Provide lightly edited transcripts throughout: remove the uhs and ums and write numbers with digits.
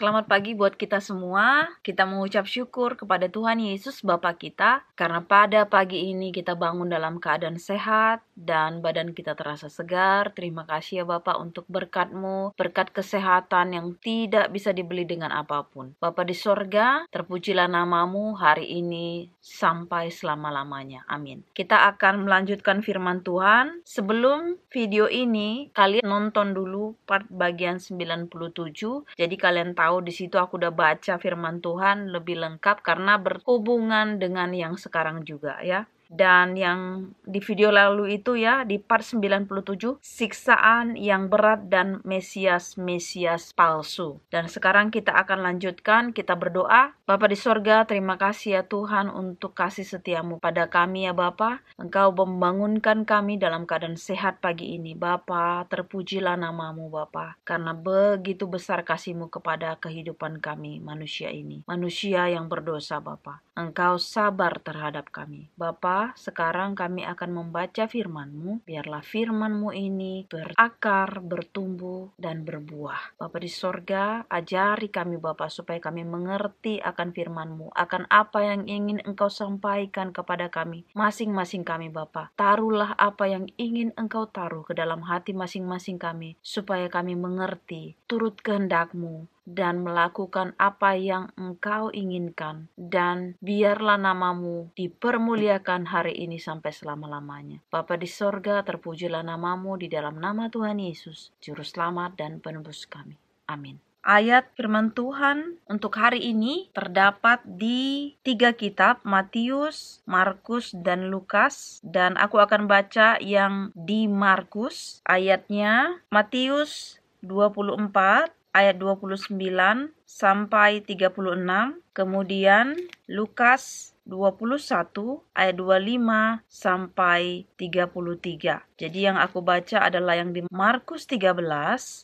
Selamat pagi buat kita semua. Kita mengucap syukur kepada Tuhan Yesus Bapa kita, karena pada pagi ini kita bangun dalam keadaan sehat dan badan kita terasa segar. Terima kasih ya Bapa untuk berkat-Mu, berkat kesehatan yang tidak bisa dibeli dengan apapun. Bapa di sorga, terpujilah nama-Mu hari ini sampai selama-lamanya. Amin. Kita akan melanjutkan firman Tuhan. Sebelum video ini, kalian nonton dulu part bagian 97. Jadi kalian tahu di situ aku udah baca firman Tuhan lebih lengkap karena berhubungan dengan yang sekarang juga ya. Dan yang di video lalu itu ya, di part 97, siksaan yang berat dan Mesias palsu. Dan sekarang kita akan lanjutkan, kita berdoa. Bapa di sorga, terima kasih ya Tuhan untuk kasih setiamu pada kami ya Bapa. Engkau membangunkan kami dalam keadaan sehat pagi ini. Bapa, terpujilah namamu Bapa, karena begitu besar kasih-Mu kepada kehidupan kami manusia ini. Manusia yang berdosa Bapa. Engkau sabar terhadap kami. Bapa, sekarang kami akan membaca firman-Mu. Biarlah firman-Mu ini berakar, bertumbuh, dan berbuah. Bapa di sorga, ajari kami Bapa supaya kami mengerti akan firman-Mu, akan apa yang ingin Engkau sampaikan kepada kami, masing-masing kami Bapa. Taruhlah apa yang ingin Engkau taruh ke dalam hati masing-masing kami, supaya kami mengerti, turut kehendak-Mu, dan melakukan apa yang Engkau inginkan. Dan biarlah nama-Mu dipermuliakan hari ini sampai selama-lamanya. Bapa di sorga, terpujilah nama-Mu di dalam nama Tuhan Yesus, Juru Selamat dan Penebus kami. Amin. Ayat firman Tuhan untuk hari ini terdapat di 3 kitab, Matius, Markus, dan Lukas. Dan aku akan baca yang di Markus. Ayatnya Matius 24 ayat 29 sampai 36, kemudian Lukas 21 ayat 25 sampai 33. Jadi yang aku baca adalah yang di Markus 13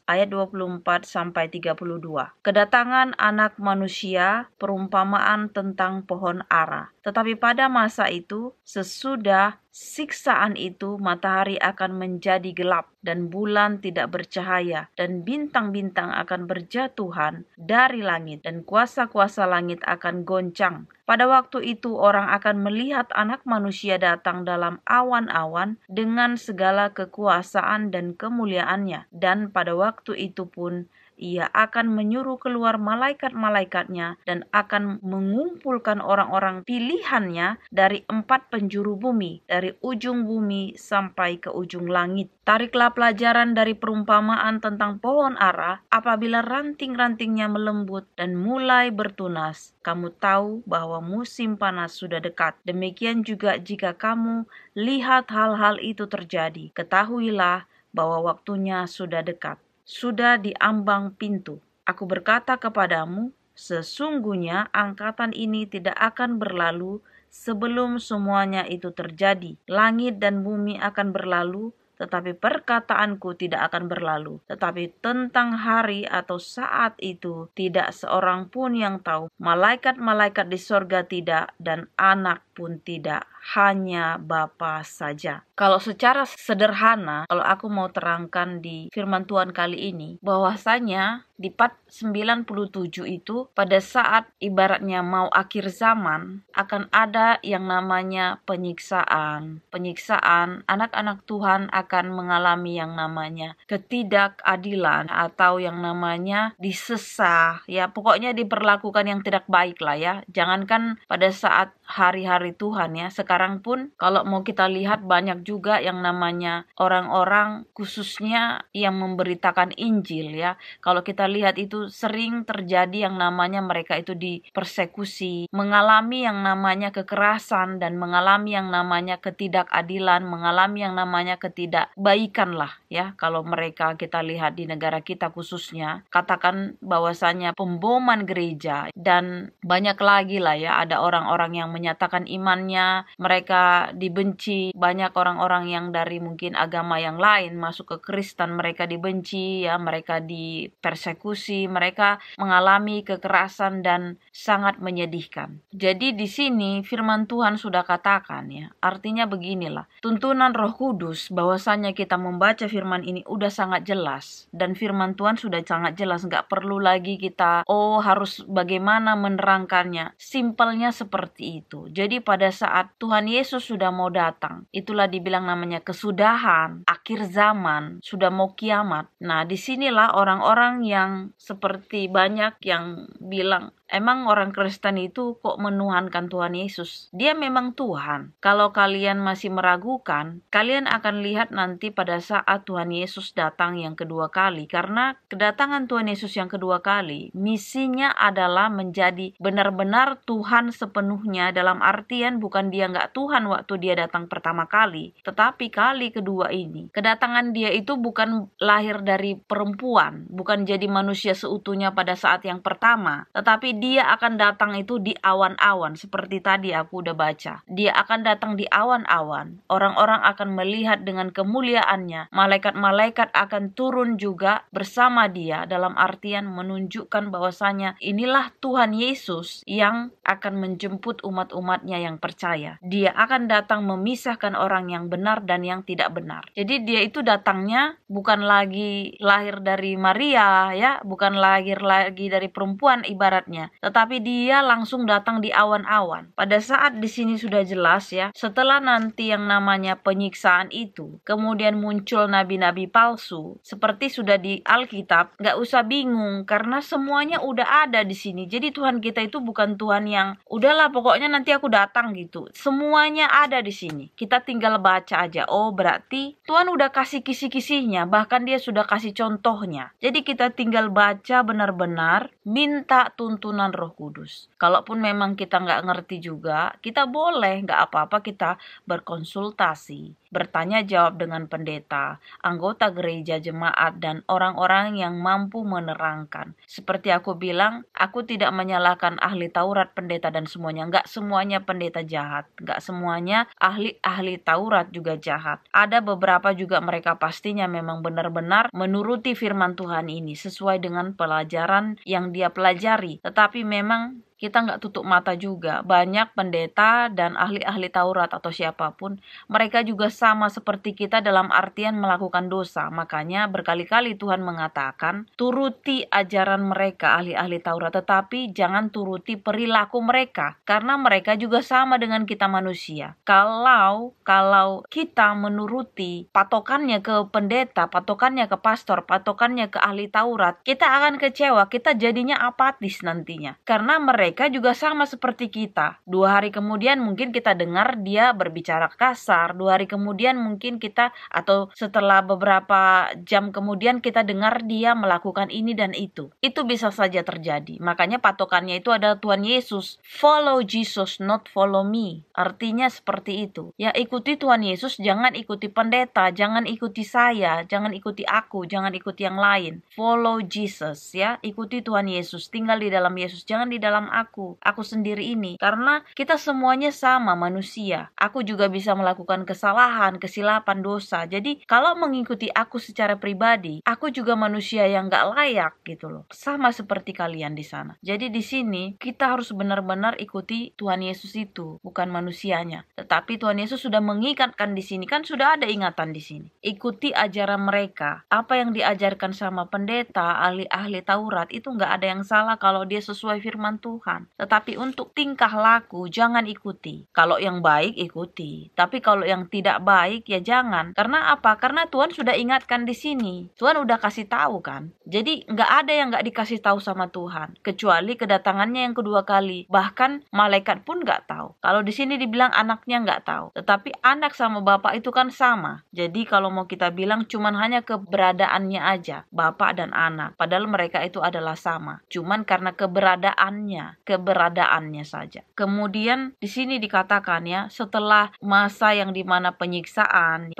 ayat 24 sampai 32. Kedatangan anak manusia, perumpamaan tentang pohon ara. Tetapi pada masa itu, sesudah siksaan itu, matahari akan menjadi gelap dan bulan tidak bercahaya dan bintang-bintang akan berjatuhan dari langit dan kuasa-kuasa langit akan goncang. Pada waktu itu orang akan melihat anak manusia datang dalam awan-awan dengan segala kekuasaan dan kemuliaannya. Dan pada waktu itu pun ia akan menyuruh keluar malaikat-malaikatnya dan akan mengumpulkan orang-orang pilihannya dari 4 penjuru bumi, dari ujung bumi sampai ke ujung langit. Tariklah pelajaran dari perumpamaan tentang pohon ara. Apabila ranting-rantingnya melembut dan mulai bertunas, kamu tahu bahwa musim panas sudah dekat. Demikian juga jika kamu lihat hal-hal itu terjadi, ketahuilah bahwa waktunya sudah dekat. Sudah di ambang pintu. Aku berkata kepadamu, sesungguhnya angkatan ini tidak akan berlalu sebelum semuanya itu terjadi. Langit dan bumi akan berlalu, tetapi perkataanku tidak akan berlalu. Tetapi tentang hari atau saat itu tidak seorang pun yang tahu. Malaikat-malaikat di sorga tidak, dan anak pun tidak, hanya Bapa saja. Kalau secara sederhana, kalau aku mau terangkan di firman Tuhan kali ini, bahwasanya di part 97 itu pada saat ibaratnya mau akhir zaman akan ada yang namanya penyiksaan. Penyiksaan, anak-anak Tuhan akan mengalami yang namanya ketidakadilan atau yang namanya disesah. Ya, pokoknya diperlakukan yang tidak baik lah ya. Jangankan pada saat hari-hari Tuhan ya, sekarang pun kalau mau kita lihat banyak juga yang namanya orang-orang khususnya yang memberitakan Injil ya. Kalau kita lihat itu sering terjadi yang namanya mereka itu dipersekusi, mengalami yang namanya kekerasan dan mengalami yang namanya ketidakadilan, mengalami yang namanya ketidakbaikan lah ya. Kalau mereka kita lihat di negara kita khususnya, katakan bahwasanya pemboman gereja dan banyak lagi lah ya, ada orang-orang yang menyatakan imannya, mereka dibenci. Banyak orang-orang yang dari mungkin agama yang lain masuk ke Kristen, mereka dibenci, ya, mereka dipersekusi, mereka mengalami kekerasan dan sangat menyedihkan. Jadi di sini firman Tuhan sudah katakan, ya, artinya beginilah, tuntunan Roh Kudus bahwasanya kita membaca firman ini udah sangat jelas, dan firman Tuhan sudah sangat jelas, nggak perlu lagi kita harus bagaimana menerangkannya. Simpelnya seperti itu. Jadi pada saat Tuhan Yesus sudah mau datang, itulah dibilang namanya kesudahan, akhir zaman, sudah mau kiamat. Nah, disinilah orang-orang yang seperti banyak yang bilang, emang orang Kristen itu kok menuhankan Tuhan Yesus? Dia memang Tuhan. Kalau kalian masih meragukan, kalian akan lihat nanti pada saat Tuhan Yesus datang yang kedua kali. Karena kedatangan Tuhan Yesus yang kedua kali, misinya adalah menjadi benar-benar Tuhan sepenuhnya, dalam artian bukan dia nggak Tuhan waktu dia datang pertama kali, tetapi kali kedua ini, kedatangan dia itu bukan lahir dari perempuan, bukan jadi manusia seutuhnya pada saat yang pertama, tetapi dia akan datang itu di awan-awan. Seperti tadi aku udah baca, dia akan datang di awan-awan. Orang-orang akan melihat dengan kemuliaannya. Malaikat-malaikat akan turun juga bersama dia, dalam artian menunjukkan bahwasanya inilah Tuhan Yesus yang akan menjemput umat-umatnya yang percaya. Dia akan datang memisahkan orang yang benar dan yang tidak benar. Jadi dia itu datangnya bukan lagi lahir dari Maria, ya, bukan lahir lagi dari perempuan ibaratnya, tetapi dia langsung datang di awan-awan. Pada saat di sini sudah jelas, ya, setelah nanti yang namanya penyiksaan itu, kemudian muncul nabi-nabi palsu, seperti sudah di Alkitab, nggak usah bingung karena semuanya udah ada di sini. Jadi Tuhan kita itu bukan Tuhan yang udahlah pokoknya nanti aku datang gitu. Semuanya ada di sini. Kita tinggal baca aja. Oh, berarti Tuhan udah kasih kisi-kisinya, bahkan dia sudah kasih contohnya. Jadi kita tinggal baca benar-benar, minta tuntunan Roh Kudus. Kalaupun memang kita nggak ngerti juga, kita boleh, nggak apa-apa, kita berkonsultasi, bertanya jawab dengan pendeta, anggota gereja, jemaat, dan orang-orang yang mampu menerangkan. Seperti aku bilang, aku tidak menyalahkan ahli Taurat, pendeta, dan semuanya. Nggak semuanya pendeta jahat. Nggak semuanya ahli Taurat juga jahat. Ada beberapa juga mereka pastinya memang benar-benar menuruti firman Tuhan ini sesuai dengan pelajaran yang dia pelajari. Tetapi memang kita nggak tutup mata juga. Banyak pendeta dan ahli-ahli Taurat atau siapapun, mereka juga sama seperti kita dalam artian melakukan dosa. Makanya berkali-kali Tuhan mengatakan, turuti ajaran mereka, ahli-ahli Taurat, tetapi jangan turuti perilaku mereka. Karena mereka juga sama dengan kita manusia. Kalau kita menuruti patokannya ke pendeta, patokannya ke pastor, patokannya ke ahli Taurat, kita akan kecewa, kita jadinya apatis nantinya. Karena mereka juga sama seperti kita. 2 hari kemudian mungkin kita dengar dia berbicara kasar. 2 hari kemudian mungkin kita, atau setelah beberapa jam kemudian kita dengar dia melakukan ini dan itu. Itu bisa saja terjadi. Makanya patokannya itu adalah Tuhan Yesus. Follow Jesus, not follow me. Artinya seperti itu. Ya, ikuti Tuhan Yesus, jangan ikuti pendeta, jangan ikuti saya, jangan ikuti aku, jangan ikuti yang lain. Follow Jesus, ya. Ikuti Tuhan Yesus, tinggal di dalam Yesus, jangan di dalam aku sendiri ini. Karena kita semuanya sama manusia. Aku juga bisa melakukan kesalahan, kesilapan, dosa. Jadi kalau mengikuti aku secara pribadi, aku juga manusia yang gak layak gitu loh. Sama seperti kalian di sana. Jadi di sini kita harus benar-benar ikuti Tuhan Yesus itu, bukan manusianya. Tetapi Tuhan Yesus sudah mengikatkan di sini, kan sudah ada ingatan di sini. Ikuti ajaran mereka. Apa yang diajarkan sama pendeta, ahli-ahli Taurat, itu gak ada yang salah kalau dia sesuai firman Tuhan. Tetapi untuk tingkah laku jangan ikuti. Kalau yang baik ikuti, tapi kalau yang tidak baik ya jangan. Karena apa? Karena Tuhan sudah ingatkan di sini. Tuhan udah kasih tahu kan. Jadi nggak ada yang nggak dikasih tahu sama Tuhan, kecuali kedatangannya yang kedua kali. Bahkan malaikat pun nggak tahu. Kalau di sini dibilang anaknya nggak tahu, tetapi anak sama bapak itu kan sama. Jadi kalau mau kita bilang cuman hanya keberadaannya aja, bapak dan anak. Padahal mereka itu adalah sama. Cuman karena keberadaannya keberadaannya saja. Kemudian di sini dikatakan ya, setelah masa yang dimana penyiksaan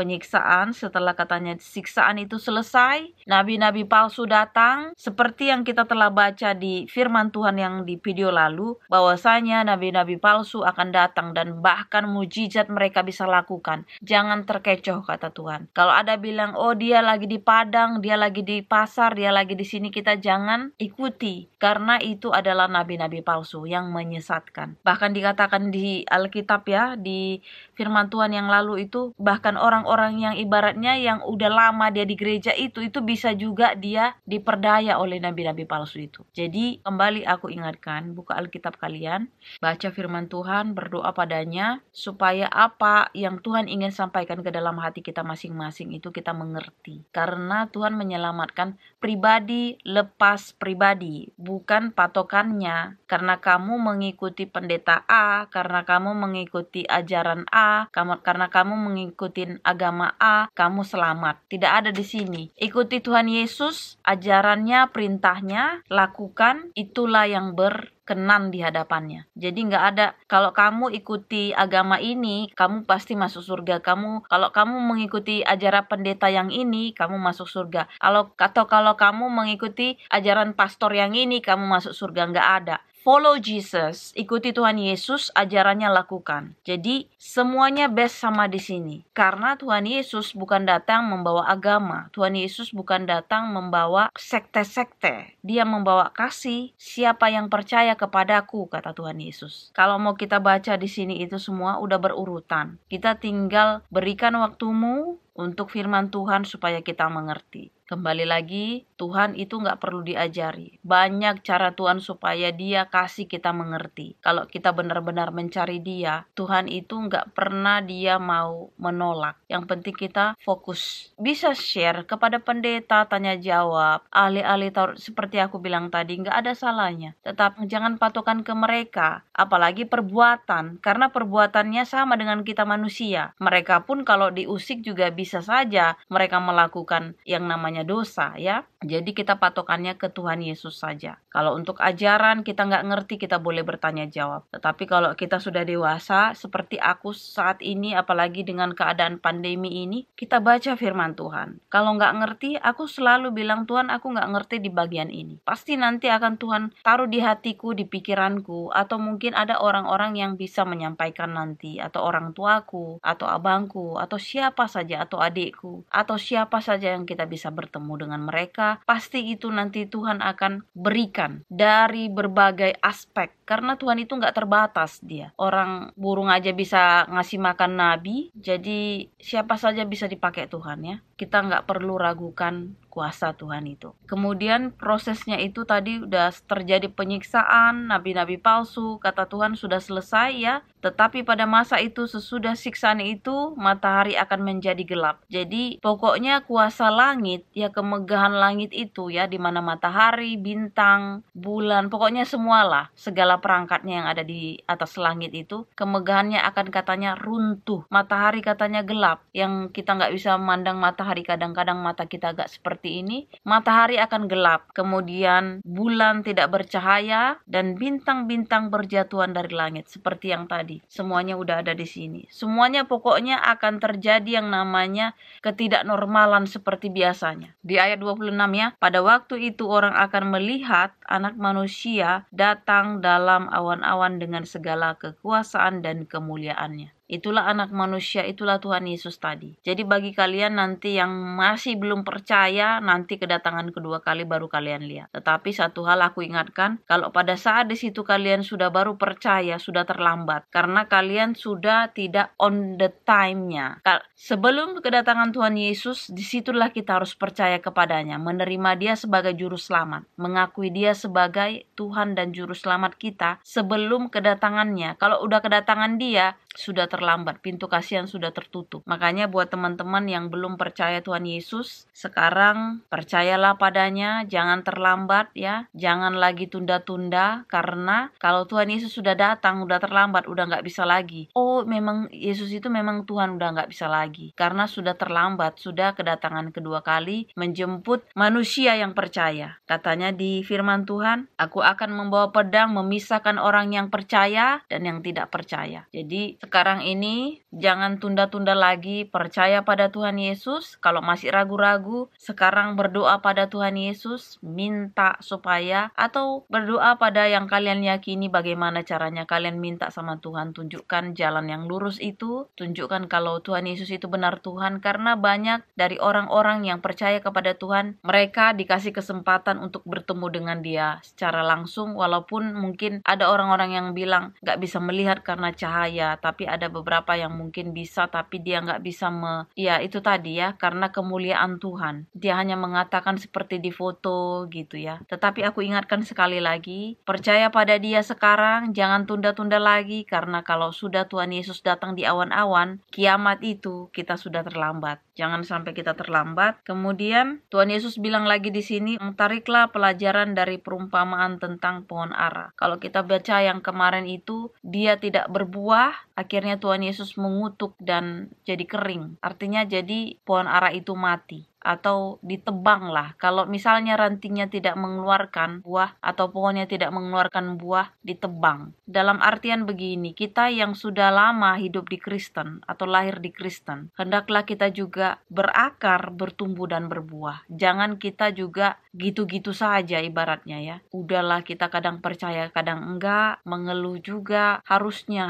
setelah katanya siksaan itu selesai, nabi-nabi palsu datang, seperti yang kita telah baca di firman Tuhan yang di video lalu, bahwasanya nabi-nabi palsu akan datang dan bahkan mujizat mereka bisa lakukan. Jangan terkecoh kata Tuhan. Kalau ada bilang, oh dia lagi di Padang, dia lagi di pasar, dia lagi di sini, kita jangan ikuti, karena itu adalah nabi-nabi palsu yang menyesatkan. Bahkan dikatakan di Alkitab ya, di firman Tuhan yang lalu itu, bahkan orang-orang yang ibaratnya yang udah lama dia di gereja itu bisa juga dia diperdaya oleh nabi-nabi palsu itu. Jadi kembali aku ingatkan, buka Alkitab kalian, baca firman Tuhan, berdoa padanya, supaya apa yang Tuhan ingin sampaikan ke dalam hati kita masing-masing itu kita mengerti. Karena Tuhan menyelamatkan pribadi lepas pribadi, bukan patokannya. Karena kamu mengikuti pendeta A, karena kamu mengikuti ajaran A, karena kamu mengikuti agama A, kamu selamat. Tidak ada di sini. Ikuti Tuhan Yesus, ajarannya, perintahnya, lakukan, itulah yang berkenan di hadapannya. Jadi nggak ada, kalau kamu ikuti agama ini, kamu pasti masuk surga. Kalau kamu mengikuti ajaran pendeta yang ini, kamu masuk surga. Kalau kamu mengikuti ajaran pastor yang ini, kamu masuk surga. Nggak ada. Follow Jesus, ikuti Tuhan Yesus, ajarannya lakukan. Jadi semuanya best sama di sini. Karena Tuhan Yesus bukan datang membawa agama. Tuhan Yesus bukan datang membawa sekte-sekte. Dia membawa kasih. Siapa yang percaya kepadaku, kata Tuhan Yesus. Kalau mau kita baca di sini itu semua udah berurutan. Kita tinggal berikan waktumu untuk firman Tuhan supaya kita mengerti. Kembali lagi, Tuhan itu nggak perlu diajari. Banyak cara Tuhan supaya dia kasih kita mengerti. Kalau kita benar-benar mencari dia, Tuhan itu nggak pernah dia mau menolak. Yang penting kita fokus. Bisa share kepada pendeta, tanya jawab, ahli-ahli Taurat seperti aku bilang tadi, nggak ada salahnya. Tetapi jangan patokan ke mereka, apalagi perbuatan. Karena perbuatannya sama dengan kita manusia. Mereka pun kalau diusik juga bisa saja mereka melakukan yang namanya dosa ya. Jadi kita patokannya ke Tuhan Yesus saja. Kalau untuk ajaran kita nggak ngerti, kita boleh bertanya jawab. Tetapi kalau kita sudah dewasa seperti aku saat ini, apalagi dengan keadaan pandemi ini, kita baca firman Tuhan. Kalau nggak ngerti, aku selalu bilang, Tuhan aku nggak ngerti di bagian ini. Pasti nanti akan Tuhan taruh di hatiku, di pikiranku, atau mungkin ada orang-orang yang bisa menyampaikan nanti, atau orang tuaku, atau abangku, atau siapa saja, atau adikku, atau siapa saja yang kita bisa bertemu dengan mereka. Pasti itu nanti Tuhan akan berikan dari berbagai aspek. Karena Tuhan itu nggak terbatas dia. Orang burung aja bisa ngasih makan nabi. Jadi siapa saja bisa dipakai Tuhan ya. Kita nggak perlu ragukan kuasa Tuhan itu. Kemudian prosesnya itu tadi udah terjadi penyiksaan, nabi-nabi palsu, kata Tuhan sudah selesai ya. Tetapi pada masa itu sesudah siksaan itu matahari akan menjadi gelap. Jadi pokoknya kuasa langit ya, kemegahan langit itu ya, di mana matahari, bintang, bulan, pokoknya semualah segala perangkatnya yang ada di atas langit itu, kemegahannya akan katanya runtuh. Matahari katanya gelap, yang kita nggak bisa memandang matahari, kadang-kadang mata kita agak seperti ini, matahari akan gelap. Kemudian bulan tidak bercahaya dan bintang-bintang berjatuhan dari langit seperti yang tadi. Semuanya udah ada di sini. Semuanya pokoknya akan terjadi yang namanya ketidaknormalan seperti biasanya. Di ayat 26 ya, pada waktu itu orang akan melihat anak manusia datang dalam awan-awan dengan segala kekuasaan dan kemuliaannya. Itulah anak manusia, itulah Tuhan Yesus tadi. Jadi bagi kalian nanti yang masih belum percaya, nanti kedatangan kedua kali baru kalian lihat. Tetapi satu hal aku ingatkan, kalau pada saat di situ kalian sudah baru percaya, sudah terlambat. Karena kalian sudah tidak on the time-nya. Sebelum kedatangan Tuhan Yesus, disitulah kita harus percaya kepadanya. Menerima dia sebagai juru selamat. Mengakui dia sebagai Tuhan dan juru selamat kita sebelum kedatangannya. Kalau udah kedatangan dia, sudah terlambat. terlambat, pintu kasihan sudah tertutup. Makanya buat teman-teman yang belum percaya Tuhan Yesus, sekarang percayalah padanya, jangan terlambat ya, jangan lagi tunda-tunda, karena kalau Tuhan Yesus sudah datang, udah terlambat, udah nggak bisa lagi. Oh, memang Yesus itu memang Tuhan, udah nggak bisa lagi, karena sudah terlambat, sudah kedatangan kedua kali menjemput manusia yang percaya. Katanya di firman Tuhan, aku akan membawa pedang memisahkan orang yang percaya dan yang tidak percaya. Jadi sekarang ini jangan tunda-tunda lagi, percaya pada Tuhan Yesus. Kalau masih ragu-ragu, sekarang berdoa pada Tuhan Yesus, minta supaya, atau berdoa pada yang kalian yakini bagaimana caranya kalian minta sama Tuhan, tunjukkan jalan yang lurus itu, tunjukkan kalau Tuhan Yesus itu benar Tuhan, karena banyak dari orang-orang yang percaya kepada Tuhan, mereka dikasih kesempatan untuk bertemu dengan Dia secara langsung, walaupun mungkin ada orang-orang yang bilang gak bisa melihat karena cahaya, tapi ada beberapa yang mungkin bisa, tapi dia gak bisa ya itu tadi ya, karena kemuliaan Tuhan. Dia hanya mengatakan seperti di foto gitu ya. Tetapi aku ingatkan sekali lagi, percaya pada Dia sekarang, jangan tunda-tunda lagi, karena kalau sudah Tuhan Yesus datang di awan-awan, kiamat itu kita sudah terlambat. Jangan sampai kita terlambat. Kemudian Tuhan Yesus bilang lagi di sini, tariklah pelajaran dari perumpamaan tentang pohon ara. Kalau kita baca yang kemarin itu, dia tidak berbuah, akhirnya Tuhan Yesus mengutuk dan jadi kering. Artinya jadi pohon ara itu mati atau ditebang lah. Kalau misalnya rantingnya tidak mengeluarkan buah atau pohonnya tidak mengeluarkan buah, ditebang. Dalam artian begini, kita yang sudah lama hidup di Kristen atau lahir di Kristen, hendaklah kita juga berakar, bertumbuh dan berbuah. Jangan kita juga gitu-gitu saja ibaratnya ya. Udahlah, kita kadang percaya, kadang enggak, mengeluh juga. Harusnya.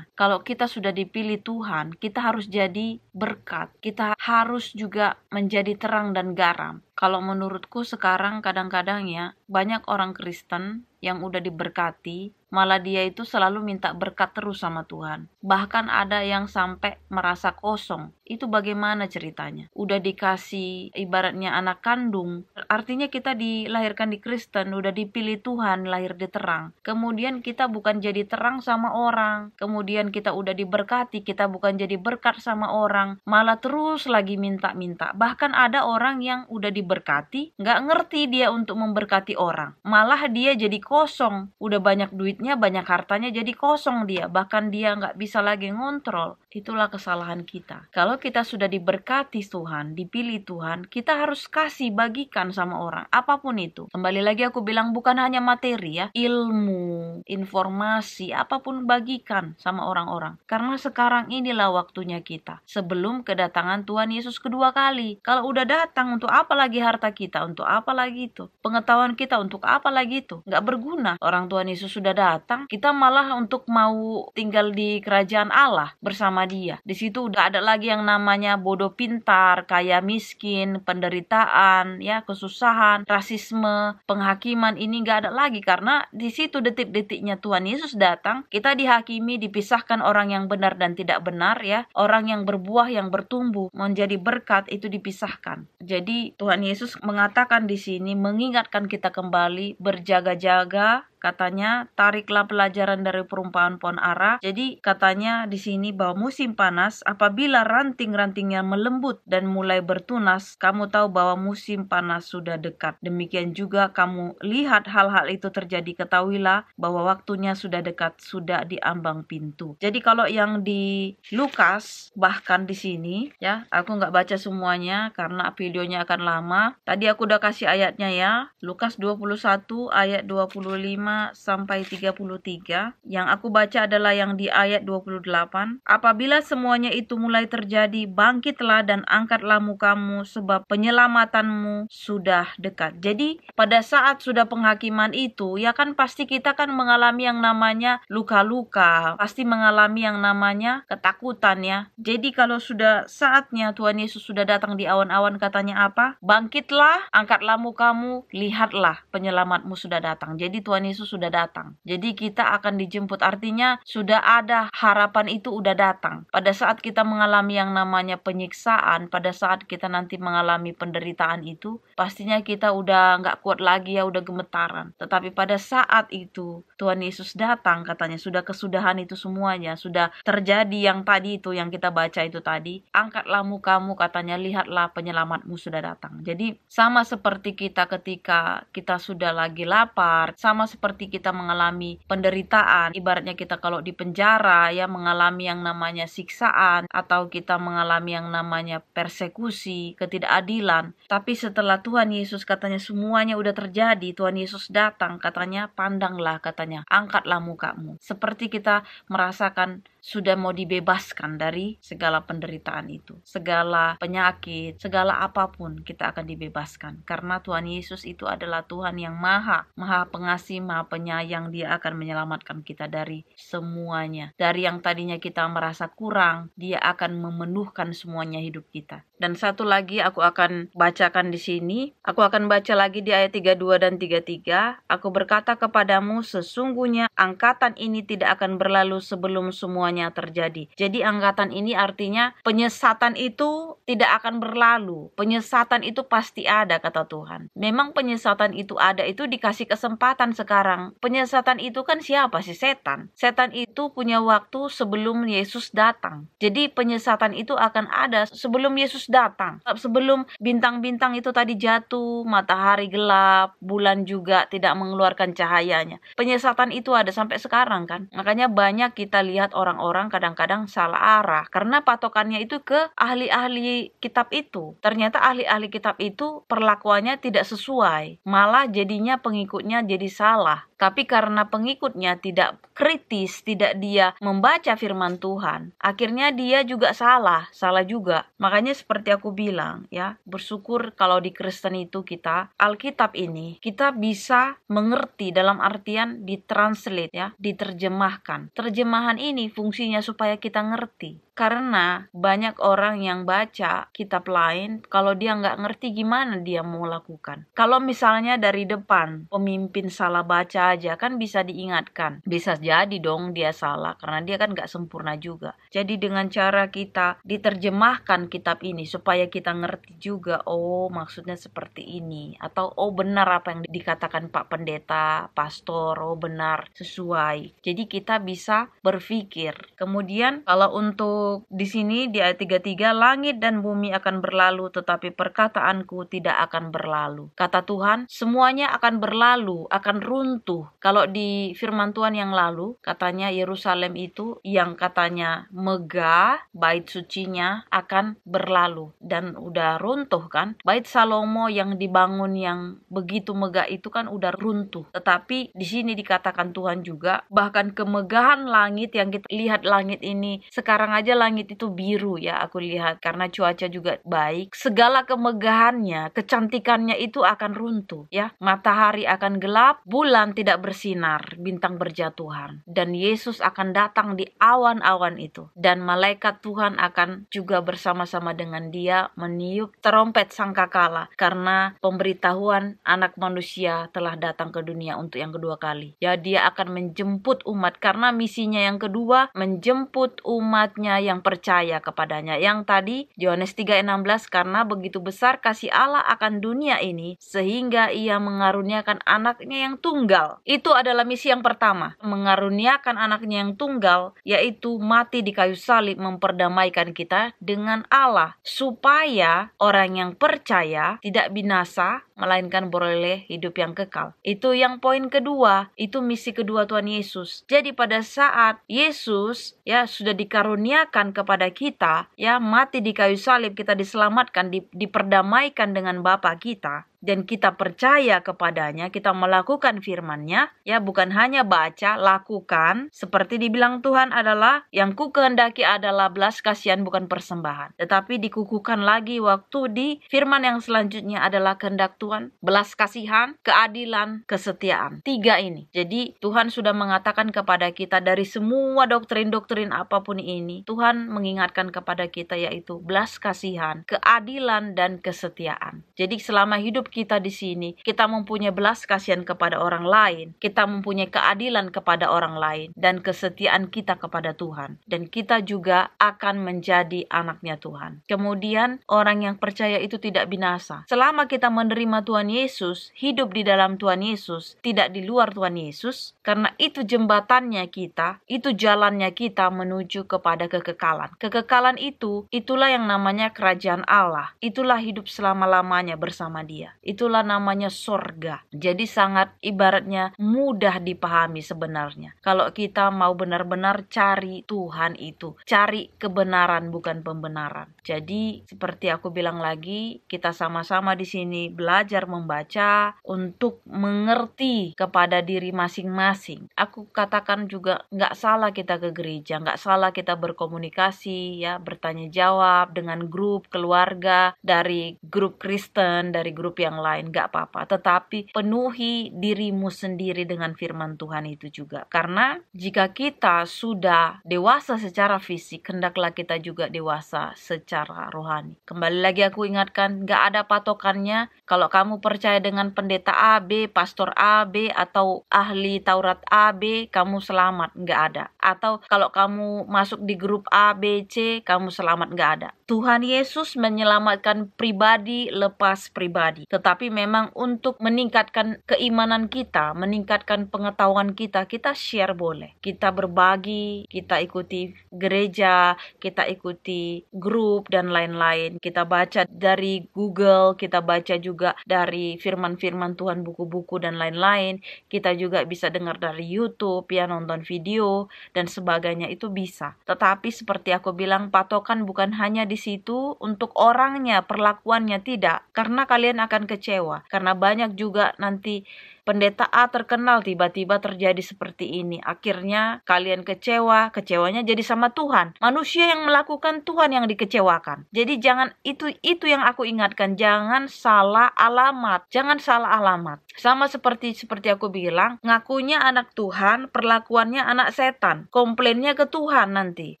Kalau kita sudah dipilih Tuhan, kita harus jadi berkat. Kita harus juga menjadi terang dan garam. Kalau menurutku sekarang kadang-kadang ya, banyak orang Kristen yang udah diberkati, malah dia itu selalu minta berkat terus sama Tuhan. Bahkan ada yang sampai merasa kosong. Itu bagaimana ceritanya? Udah dikasih ibaratnya anak kandung, artinya kita dilahirkan di Kristen, udah dipilih Tuhan, lahir di terang. Kemudian kita bukan jadi terang sama orang. Kemudian kita udah diberkati, kita bukan jadi berkat sama orang, malah terus lagi minta-minta. Bahkan ada orang yang udah diberkati, nggak ngerti dia untuk memberkati orang. Malah dia jadi kosong. Udah banyak duitnya, banyak hartanya, jadi kosong dia. Bahkan dia nggak bisa lagi ngontrol. Itulah kesalahan kita. Kalau kita sudah diberkati Tuhan, dipilih Tuhan, kita harus kasih, bagikan sama orang. Apapun itu. Kembali lagi aku bilang, bukan hanya materi ya. Ilmu, informasi, apapun bagikan sama orang-orang. Karena sekarang inilah waktunya kita. Sebelum kedatangan Tuhan Yesus kedua kali. Kalau udah datang, untuk apa lagi harta kita? Untuk apa lagi itu? Pengetahuan kita untuk apa lagi itu? Nggak berguna. Orang Tuhan Yesus sudah datang, kita malah untuk mau tinggal di kerajaan Allah bersama Dia. Di situ udah ada lagi yang namanya bodoh pintar, kaya miskin, penderitaan, ya, kesusahan, rasisme, penghakiman, ini nggak ada lagi, karena di situ detik-detiknya Tuhan Yesus datang, kita dihakimi, dipisahkan orang yang benar dan tidak benar ya. Orang yang berbuah, yang bertumbuh menjadi berkat itu dipisahkan. Jadi Tuhan Yesus mengatakan di sini, mengingatkan kita kembali berjaga-jaga. Katanya, tariklah pelajaran dari perumpamaan pohon ara. Jadi katanya di sini bahwa musim panas, apabila ranting-rantingnya melembut dan mulai bertunas, kamu tahu bahwa musim panas sudah dekat. Demikian juga kamu lihat hal-hal itu terjadi, ketahuilah bahwa waktunya sudah dekat, sudah di ambang pintu. Jadi kalau yang di Lukas, bahkan di sini ya, aku nggak baca semuanya karena videonya akan lama. Tadi aku udah kasih ayatnya ya, Lukas 21 ayat 25 sampai 33. Yang aku baca adalah yang di ayat 28. Apabila semuanya itu mulai terjadi, bangkitlah dan angkatlah mukamu, sebab penyelamatanmu sudah dekat. Jadi pada saat sudah penghakiman itu, ya kan pasti kita kan mengalami yang namanya luka-luka, pasti mengalami yang namanya ketakutan ya. Jadi kalau sudah saatnya Tuhan Yesus sudah datang di awan-awan, katanya apa? Bangkitlah, angkatlah mukamu, lihatlah penyelamatmu sudah datang. Jadi Tuhan Yesus Yesus sudah datang. Jadi kita akan dijemput, artinya sudah ada harapan, itu udah datang. Pada saat kita mengalami yang namanya penyiksaan, pada saat kita nanti mengalami penderitaan itu, pastinya kita udah nggak kuat lagi ya, udah gemetaran. Tetapi pada saat itu Tuhan Yesus datang, katanya sudah kesudahan itu semuanya, sudah terjadi yang tadi itu yang kita baca itu tadi. Angkatlah mukamu, katanya, lihatlah penyelamatmu sudah datang. Jadi sama seperti kita ketika kita sudah lagi lapar, sama seperti kita mengalami penderitaan, ibaratnya kita kalau di penjara ya mengalami yang namanya siksaan, atau kita mengalami yang namanya persekusi, ketidakadilan. Tapi setelah Tuhan Yesus, katanya, semuanya udah terjadi, Tuhan Yesus datang, katanya, pandanglah, katanya, angkatlah mukamu. Seperti kita merasakan sudah mau dibebaskan dari segala penderitaan itu, segala penyakit, segala apapun kita akan dibebaskan. Karena Tuhan Yesus itu adalah Tuhan yang maha pengasih, maha penyayang. Dia akan menyelamatkan kita dari semuanya. Dari yang tadinya kita merasa kurang, Dia akan memenuhkan semuanya hidup kita. Dan satu lagi aku akan bacakan di sini. Aku akan baca lagi di ayat 32 dan 33. Aku berkata kepadamu, sesungguhnya angkatan ini tidak akan berlalu sebelum semuanya terjadi. Jadi angkatan ini artinya penyesatan itu tidak akan berlalu. Penyesatan itu pasti ada, kata Tuhan. Memang penyesatan itu ada, itu dikasih kesempatan sekarang. Penyesatan itu kan siapa sih? Setan. Setan itu punya waktu sebelum Yesus datang. Jadi penyesatan itu akan ada sebelum Yesus datang. Sebelum bintang-bintang itu tadi jatuh, matahari gelap, bulan juga tidak mengeluarkan cahayanya. Penyesatan itu ada sampai sekarang kan. Makanya banyak kita lihat orang-orang kadang-kadang salah arah karena patokannya itu ke ahli-ahli kitab itu. Ternyata ahli-ahli kitab itu perlakuannya tidak sesuai. Malah jadinya pengikutnya jadi salah. Tapi karena pengikutnya tidak kritis, tidak dia membaca firman Tuhan, akhirnya dia juga salah juga. Makanya seperti aku bilang ya, bersyukur kalau di Kristen itu kita, Alkitab ini, kita bisa mengerti dalam artian ditranslate ya, diterjemahkan. Terjemahan ini fungsinya supaya kita ngerti. Karena banyak orang yang baca kitab lain, kalau dia nggak ngerti gimana dia mau lakukan. Kalau misalnya dari depan, pemimpin salah baca aja kan bisa diingatkan. Bisa jadi dong dia salah, karena dia kan nggak sempurna juga. Jadi dengan cara kita diterjemahkan kitab ini, supaya kita ngerti juga, oh maksudnya seperti ini. Atau oh benar apa yang dikatakan Pak Pendeta, Pastor, oh benar, sesuai. Jadi kita bisa berpikir. Kemudian kalau untuk di sini di ayat 33, langit dan bumi akan berlalu tetapi perkataanku tidak akan berlalu. Kata Tuhan, semuanya akan berlalu, akan runtuh. Kalau di firman Tuhan yang lalu, katanya Yerusalem itu yang katanya megah, bait sucinya akan berlalu dan udah runtuh kan. Bait Salomo yang dibangun yang begitu megah itu kan udah runtuh. Tetapi di sini dikatakan Tuhan juga, bahkan kemegahan langit yang kita lihat, langit ini sekarang aja langit itu biru ya, aku lihat karena cuaca juga baik. Segala kemegahannya, kecantikannya itu akan runtuh ya. Matahari akan gelap, bulan tidak bersinar, bintang berjatuhan, dan Yesus akan datang di awan-awan itu, dan malaikat Tuhan akan juga bersama-sama dengan dia meniup terompet sangkakala, karena pemberitahuan Anak Manusia telah datang ke dunia untuk yang kedua kali. Ya, dia akan menjemput umat, karena misinya yang kedua menjemput umatnya yang percaya kepadanya. Yang tadi Yohanes 3:16, karena begitu besar kasih Allah akan dunia ini sehingga ia mengaruniakan anaknya yang tunggal. Itu adalah misi yang pertama, mengaruniakan anaknya yang tunggal, yaitu mati di kayu salib memperdamaikan kita dengan Allah, supaya orang yang percaya tidak binasa melainkan beroleh hidup yang kekal. Itu yang poin kedua, itu misi kedua Tuhan Yesus. Jadi pada saat Yesus ya sudah dikaruniakan kepada kita, ya mati di kayu salib, kita diselamatkan, diperdamaikan dengan Bapa kita, dan kita percaya kepadanya, kita melakukan firman-Nya, ya bukan hanya baca, lakukan. Seperti dibilang Tuhan adalah, yang ku kehendaki adalah belas kasihan bukan persembahan. Tetapi dikukuhkan lagi waktu di firman yang selanjutnya adalah kehendak Tuhan, belas kasihan, keadilan, kesetiaan. 3 ini. Jadi Tuhan sudah mengatakan kepada kita dari semua doktrin-doktrin apapun ini, Tuhan mengingatkan kepada kita yaitu belas kasihan, keadilan, dan kesetiaan. Jadi selama hidup kita di sini, kita mempunyai belas kasihan kepada orang lain, kita mempunyai keadilan kepada orang lain, dan kesetiaan kita kepada Tuhan. Dan kita juga akan menjadi anaknya Tuhan. Kemudian orang yang percaya itu tidak binasa. Selama kita menerima Tuhan Yesus, hidup di dalam Tuhan Yesus, tidak di luar Tuhan Yesus, karena itu jembatannya kita, itu jalannya kita menuju kepada kekekalan. Kekekalan itu, itulah yang namanya kerajaan Allah. Itulah hidup selama-lamanya bersama Dia. Itulah namanya sorga. Jadi sangat ibaratnya mudah dipahami sebenarnya. Kalau kita mau benar-benar cari Tuhan itu, cari kebenaran bukan pembenaran. Jadi seperti aku bilang lagi, kita sama-sama di sini belajar membaca untuk mengerti kepada diri masing-masing. Aku katakan juga nggak salah kita ke gereja, nggak salah kita berkomunikasi, ya, bertanya jawab dengan grup keluarga, dari grup Kristen, dari grup yang lain, nggak apa-apa. Tetapi penuhi dirimu sendiri dengan firman Tuhan itu juga. Karena jika kita sudah dewasa secara fisik, hendaklah kita juga dewasa secara rohani. Kembali lagi aku ingatkan, nggak ada patokannya. Kalau kamu percaya dengan pendeta A, B, pastor A, B, atau ahli Taurat A, B, kamu selamat, nggak ada. Atau kalau kamu masuk di grup A, B, C, kamu selamat, nggak ada. Tuhan Yesus menyelamatkan pribadi lepas pribadi. Tetapi memang untuk meningkatkan keimanan kita, meningkatkan pengetahuan kita share boleh. Kita berbagi, kita ikuti gereja, kita ikuti grup dan lain-lain. Kita baca dari Google, kita baca juga dari firman-firman Tuhan, buku-buku dan lain-lain. Kita juga bisa dengar dari YouTube, ya, nonton video dan sebagainya, itu bisa. Tetapi seperti aku bilang, patokan bukan hanya di situ untuk orangnya, perlakuannya, tidak. Karena kalian akan kecewa. Karena banyak juga nanti pendeta A terkenal, tiba-tiba terjadi seperti ini. Akhirnya kalian kecewanya jadi sama Tuhan. Manusia yang melakukan, Tuhan yang dikecewakan. Jadi jangan, itu yang aku ingatkan, jangan salah alamat. Jangan salah alamat. Sama seperti aku bilang, ngakunya anak Tuhan, perlakuannya anak setan. Komplainnya ke Tuhan nanti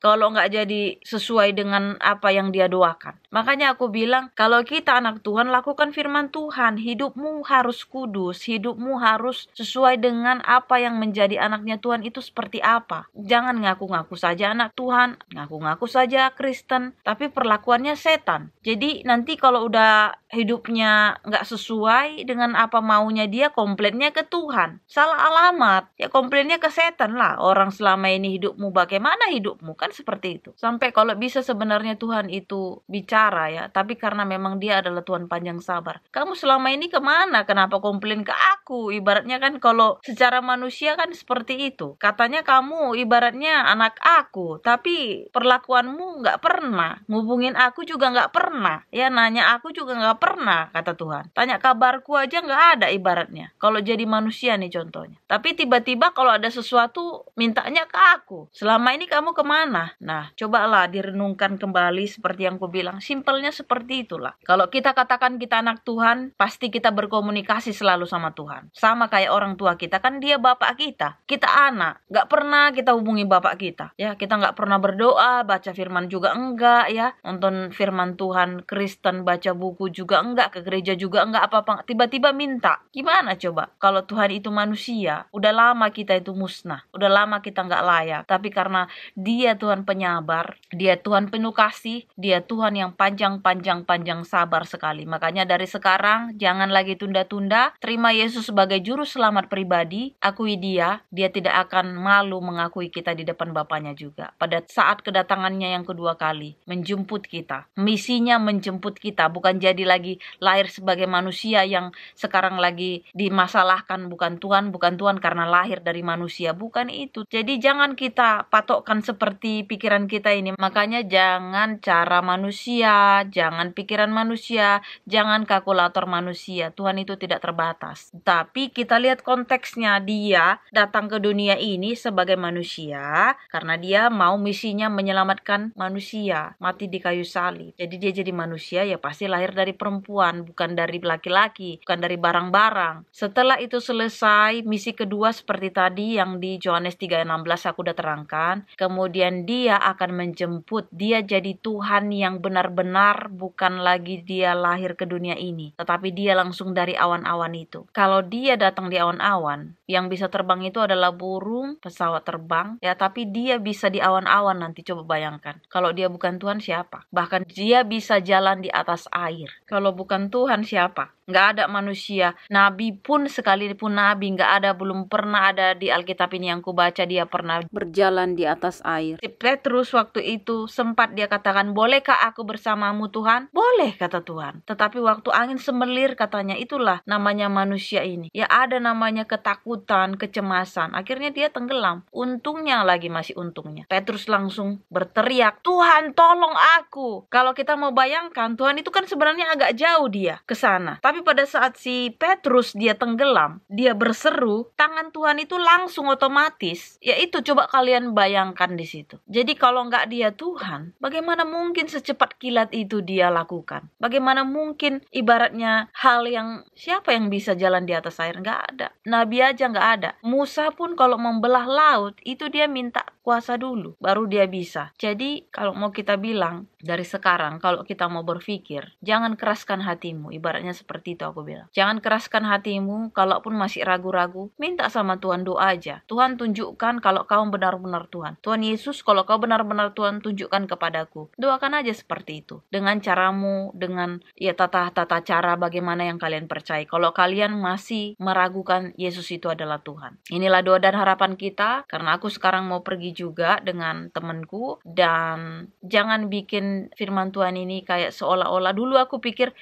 kalau nggak jadi sesuai dengan apa yang dia doakan. Makanya aku bilang, kalau kita anak Tuhan, lakukan firman Tuhan. Hidupmu harus kudus, hidupmu harus sesuai dengan apa yang menjadi anaknya Tuhan itu seperti apa. Jangan ngaku-ngaku saja anak Tuhan, ngaku-ngaku saja Kristen, tapi perlakuannya setan. Jadi nanti kalau udah hidupnya nggak sesuai dengan apa maunya dia, komplainnya ke Tuhan. Salah alamat, ya komplainnya ke setan lah. Orang selama ini hidupmu bagaimana hidupmu, kan seperti itu. Sampai kalau bisa sebenarnya Tuhan itu bicara, ya, tapi karena memang dia adalah Tuhan panjang sabar. Kamu selama ini kemana? Kenapa komplain ke aku? Ibaratnya kan kalau secara manusia kan seperti itu. Katanya kamu ibaratnya anak aku, tapi perlakuanmu nggak pernah. Ngubungin aku juga nggak pernah. Ya, nanya aku juga nggak pernah, kata Tuhan. Tanya kabarku aja nggak ada ibaratnya. Kalau jadi manusia nih contohnya. Tapi tiba-tiba kalau ada sesuatu mintanya ke aku. Selama ini kamu kemana? Nah, cobalah direnungkan kembali seperti yang aku bilang. Simpelnya seperti itulah. Kalau kita katakan kita anak Tuhan, pasti kita berkomunikasi selalu sama Tuhan. Sama kayak orang tua kita, kan dia bapak kita. Kita anak. Nggak pernah kita hubungi bapak kita. Ya, kita nggak pernah berdoa, baca firman juga enggak, ya. Nonton firman Tuhan Kristen, baca buku juga enggak, ke gereja juga enggak, apa-apa. Tiba-tiba minta. Gimana coba? Kalau Tuhan itu manusia, udah lama kita itu musnah. Udah lama kita nggak layak. Tapi karena dia Tuhan penyabar, dia Tuhan penuh kasih, dia Tuhan yang panjang sabar sekali. Makanya dari sekarang, jangan lagi tunda-tunda. Terima Yesus sebagai juru selamat pribadi. Akui dia tidak akan malu mengakui kita di depan Bapaknya juga. Pada saat kedatangannya yang kedua kali, menjemput kita. Misinya menjemput kita, bukan jadi lagi lahir sebagai manusia yang sekarang lagi dimasalahkan, bukan Tuhan karena lahir dari manusia, bukan itu. Jadi jangan kita patokkan seperti pikiran kita ini. Makanya jangan cara manusia, jangan pikiran manusia, jangan kalkulator manusia. Tuhan itu tidak terbatas. Tapi kita lihat konteksnya, dia datang ke dunia ini sebagai manusia karena dia mau misinya menyelamatkan manusia, mati di kayu salib. Jadi dia jadi manusia, ya pasti lahir dari perempuan, bukan dari laki-laki, bukan dari barang-barang. Setelah itu selesai, misi kedua seperti tadi yang di Yohanes 3:16 aku udah terangkan. Kemudian dia akan menjemput, dia jadi Tuhan yang benar-benar, bukan lagi dia lahir ke dunia ini, tetapi dia langsung dari awan-awan itu. Kalau dia datang di awan-awan, yang bisa terbang itu adalah burung, pesawat terbang, ya, tapi dia bisa di awan-awan nanti. Coba bayangkan, kalau dia bukan Tuhan siapa? Bahkan dia bisa jalan di atas air. Kalau bukan Tuhan siapa? Nggak ada manusia. Nabi pun, sekalipun nabi, nggak ada, belum pernah ada di Alkitab ini yang kubaca dia pernah berjalan di atas air. Si Petrus waktu itu sempat dia katakan, bolehkah aku bersamamu Tuhan? Boleh, kata Tuhan. Tetapi waktu angin semelir, katanya, itulah namanya manusia ini. Ya, ada namanya ketakutan, kecemasan. Akhirnya dia tenggelam. Untungnya lagi, masih untungnya, Petrus langsung berteriak, Tuhan tolong aku. Kalau kita mau bayangkan, Tuhan itu kan sebenarnya agak jauh dia ke sana. Tapi pada saat si Petrus dia tenggelam, dia berseru, tangan Tuhan itu langsung otomatis. Ya itu, coba kalian bayangkan di situ. Jadi kalau nggak dia Tuhan, bagaimana mungkin secepat kilat itu dia lakukan? Bagaimana mungkin ibaratnya hal yang, siapa yang bisa jalan di atas air? Nggak ada. Nabi aja nggak ada. Musa pun kalau membelah laut, itu dia minta kuasa dulu, baru dia bisa. Jadi kalau mau kita bilang, dari sekarang kalau kita mau berpikir, jangan keraskan hatimu. Ibaratnya seperti itu aku bilang. Jangan keraskan hatimu, kalaupun masih ragu-ragu, minta sama Tuhan, doa aja. Tuhan tunjukkan kalau kau benar-benar Tuhan. Tuhan Yesus, kalau kau benar-benar Tuhan, tunjukkan kepadaku. Doakan aja seperti itu. Dengan caramu, dengan ya tata cara bagaimana yang kalian percaya. Kalau kalian masih meragukan Yesus itu adalah Tuhan. Inilah doa dan harapan kita, karena aku sekarang mau pergi juga dengan temanku, dan jangan bikin firman Tuhan ini kayak seolah-olah, dulu aku pikir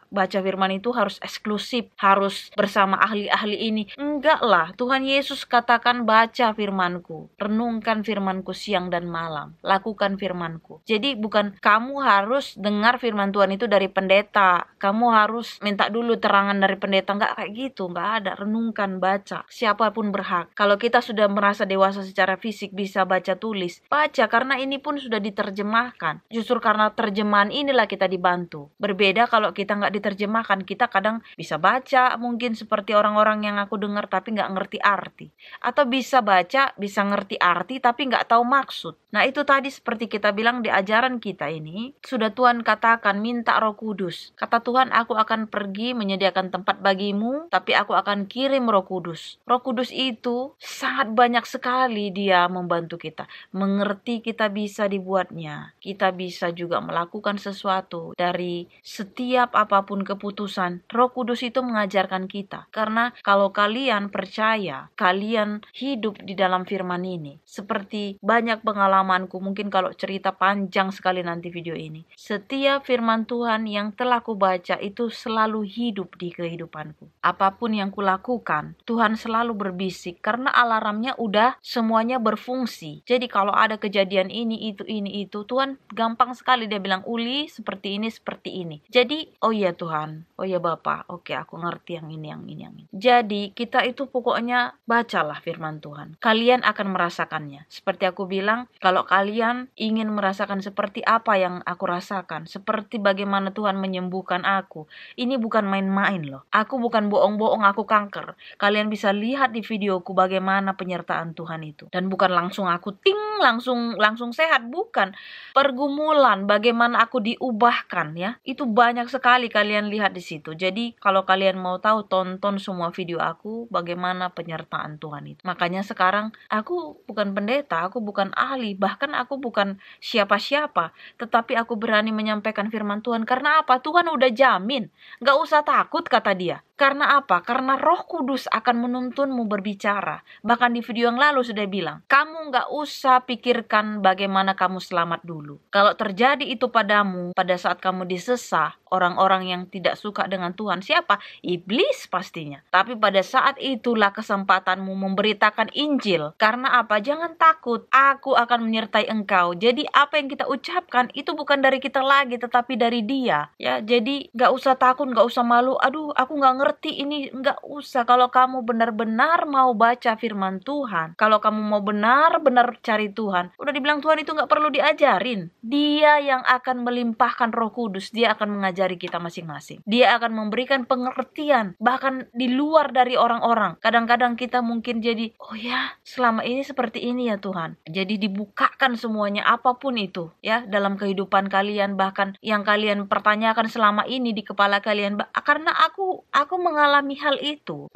baca firman itu harus eksklusif, harus bersama ahli-ahli ini. Enggak lah, Tuhan Yesus katakan baca firmanku, renungkan firmanku siang dan malam, lakukan firmanku. Jadi bukan kamu harus dengar firman Tuhan itu dari pendeta, kamu harus minta dulu terangan dari pendeta, enggak kayak gitu, enggak ada. Renungkan, baca, siapapun berhak. Kalau kita sudah merasa dewasa secara fisik, bisa baca tulis, baca, karena ini pun sudah diterjemahkan. Justru karena terjemahan inilah kita dibantu. Berbeda kalau kita nggak diterjemahkan, kita kadang bisa baca mungkin seperti orang-orang yang aku dengar tapi nggak ngerti arti, atau bisa baca, bisa ngerti arti tapi nggak tahu maksud. Nah itu tadi seperti kita bilang di ajaran kita ini, sudah Tuhan katakan minta Roh Kudus. Kata Tuhan, aku akan pergi menyediakan tempat bagimu, tapi aku akan kirim Roh Kudus. Roh Kudus itu sangat banyak sekali dia membantu kita, mengerti kita bisa dibuatnya. Kita bisa juga melakukan sesuatu dari setiap apapun keputusan. Roh Kudus itu mengajarkan kita. Karena kalau kalian percaya, kalian hidup di dalam firman ini, seperti banyak pengalamanku, mungkin kalau cerita panjang sekali nanti video ini. Setiap firman Tuhan yang telah kubaca itu selalu hidup di kehidupanku. Apapun yang kulakukan, Tuhan selalu berbisik, karena alarmnya udah semuanya berfungsi. Jadi kalau ada kejadian ini, itu, Tuhan gampang sekali dia bilang, Uli seperti ini, seperti ini. Jadi, oh iya Tuhan, oh iya Bapa, oke aku ngerti yang ini. Jadi kita itu pokoknya bacalah firman Tuhan. Kalian akan merasakannya. Seperti aku bilang, kalau kalian ingin merasakan seperti apa yang aku rasakan, seperti bagaimana Tuhan menyembuhkan aku, ini bukan main-main loh. Aku bukan bohong-bohong aku kanker. Kalian bisa lihat di videoku bagaimana penyertaan Tuhan itu. Dan bukan langsung aku langsung sehat, bukan. Pergumulan bagaimana aku diubahkan, ya. Itu banyak sekali kalian lihat di situ. Jadi kalau kalian mau tahu, tonton semua video aku bagaimana penyertaan Tuhan itu. Makanya sekarang aku bukan pendeta, aku bukan ahli, bahkan aku bukan siapa-siapa, tetapi aku berani menyampaikan firman Tuhan. Karena apa? Tuhan udah jamin, gak usah takut, kata dia. Karena apa? Karena Roh Kudus akan menuntunmu berbicara. Bahkan di video yang lalu sudah bilang, kamu gak usah pikirkan bagaimana kamu selamat dulu. Kalau terjadi itu padamu, pada saat kamu disesah, orang-orang yang tidak suka dengan Tuhan, siapa? Iblis pastinya. Tapi pada saat itulah kesempatanmu memberitakan Injil. Karena apa? Jangan takut, aku akan menyertai engkau. Jadi apa yang kita ucapkan itu bukan dari kita lagi, tetapi dari Dia. Ya, jadi gak usah takut, gak usah malu. Aduh, aku gak ngerti ini, nggak usah. Kalau kamu benar-benar mau baca firman Tuhan, kalau kamu mau benar-benar cari Tuhan, udah dibilang Tuhan itu nggak perlu diajarin. Dia yang akan melimpahkan Roh Kudus, Dia akan mengajarkan mengajari kita masing-masing. Dia akan memberikan pengertian bahkan di luar dari orang-orang. Kadang-kadang kita mungkin jadi, oh ya, selama ini seperti ini ya Tuhan. Jadi dibukakan semuanya, apapun itu ya dalam kehidupan kalian, bahkan yang kalian pertanyakan selama ini di kepala kalian, karena aku mengalami hal itu.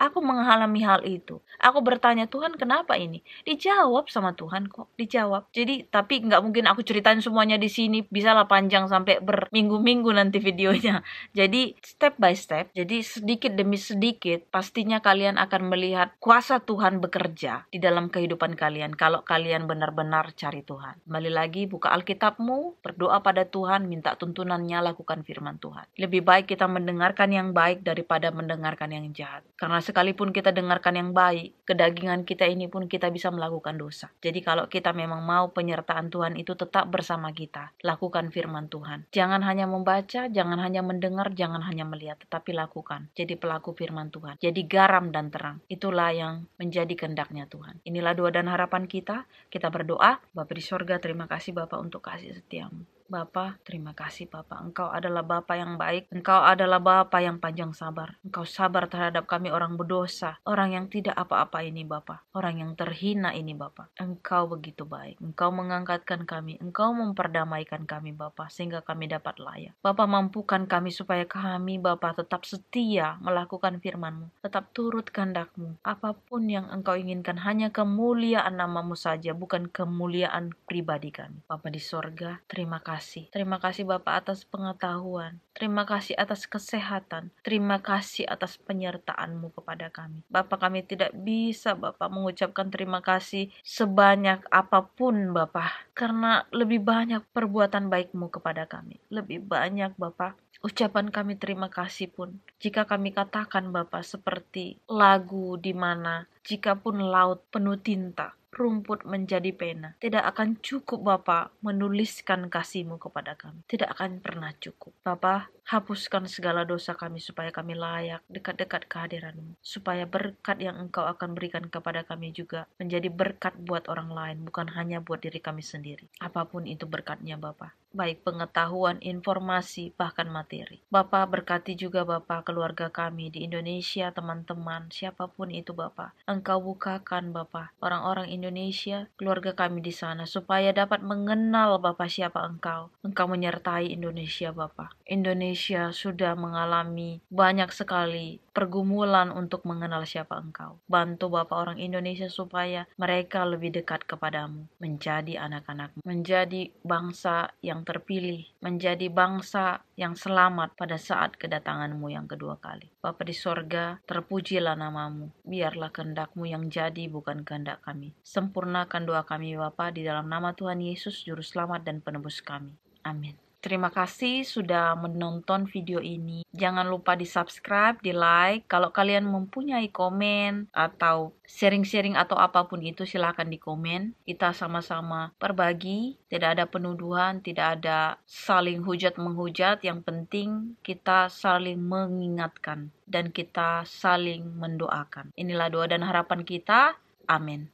Aku bertanya, Tuhan kenapa ini? Dijawab sama Tuhan kok, dijawab. Jadi tapi nggak mungkin aku ceritain semuanya di sini, bisalah panjang sampai berminggu-minggu nanti videonya. Jadi step by step, jadi sedikit demi sedikit pastinya kalian akan melihat kuasa Tuhan bekerja di dalam kehidupan kalian kalau kalian benar-benar cari Tuhan. Kembali lagi, buka Alkitabmu, berdoa pada Tuhan, minta tuntunannya, lakukan firman Tuhan. Lebih baik kita mendengarkan yang baik daripada mendengarkan yang jahat. Karena sekalipun kita dengarkan yang baik, kedagingan kita ini pun kita bisa melakukan dosa. Jadi kalau kita memang mau penyertaan Tuhan itu tetap bersama kita, lakukan firman Tuhan. Jangan hanya membaca, jangan hanya mendengar, jangan hanya melihat, tetapi lakukan. Jadi pelaku firman Tuhan. Jadi garam dan terang. Itulah yang menjadi kehendaknya Tuhan. Inilah doa dan harapan kita. Kita berdoa. Bapa di sorga, terima kasih Bapa untuk kasih setiamu. Bapa, terima kasih Bapa. Engkau adalah Bapa yang baik. Engkau adalah Bapa yang panjang sabar. Engkau sabar terhadap kami orang berdosa. Orang yang tidak apa-apa ini Bapa. Orang yang terhina ini Bapa. Engkau begitu baik. Engkau mengangkatkan kami. Engkau memperdamaikan kami Bapa. Sehingga kami dapat layak. Bapa, mampukan kami supaya kami Bapa tetap setia melakukan firman-Mu. Tetap turut kehendak-Mu. Apapun yang Engkau inginkan, hanya kemuliaan nama-Mu saja. Bukan kemuliaan pribadi kami. Bapa di sorga, terima kasih. Terima kasih Bapak atas pengetahuan. Terima kasih atas kesehatan. Terima kasih atas penyertaan-Mu kepada kami. Bapak, kami tidak bisa Bapak mengucapkan terima kasih sebanyak apapun Bapak. Karena lebih banyak perbuatan baik-Mu kepada kami. Lebih banyak Bapak. Ucapan kami terima kasih pun, jika kami katakan Bapak seperti lagu di mana jikapun laut penuh tinta, rumput menjadi pena, tidak akan cukup Bapa menuliskan kasih-Mu kepada kami. Tidak akan pernah cukup. Bapa, hapuskan segala dosa kami supaya kami layak dekat-dekat kehadiran-Mu. Supaya berkat yang Engkau akan berikan kepada kami juga menjadi berkat buat orang lain, bukan hanya buat diri kami sendiri. Apapun itu berkatnya Bapa. Baik pengetahuan, informasi, bahkan materi. Bapa, berkati juga Bapa keluarga kami di Indonesia, teman-teman, siapapun itu Bapa. Engkau bukakan Bapa orang-orang Indonesia, keluarga kami di sana, supaya dapat mengenal Bapa siapa Engkau. Engkau menyertai Indonesia Bapa. Indonesia sudah mengalami banyak sekali pergumulan untuk mengenal siapa Engkau. Bantu Bapa orang Indonesia supaya mereka lebih dekat kepadamu, menjadi anak-anak-Mu, menjadi bangsa yang terpilih, menjadi bangsa yang selamat pada saat kedatangan-Mu yang kedua kali. Bapa di sorga, terpujilah nama-Mu. Biarlah kehendak-Mu yang jadi, bukan kehendak kami. Sempurnakan doa kami Bapa di dalam nama Tuhan Yesus, Juru Selamat dan Penebus kami. Amin. Terima kasih sudah menonton video ini. Jangan lupa di subscribe, di like. Kalau kalian mempunyai komen atau sharing-sharing atau apapun itu, silahkan di komen. Kita sama-sama berbagi. Tidak ada penuduhan, tidak ada saling hujat-menghujat. Yang penting kita saling mengingatkan dan kita saling mendoakan. Inilah doa dan harapan kita. Amin.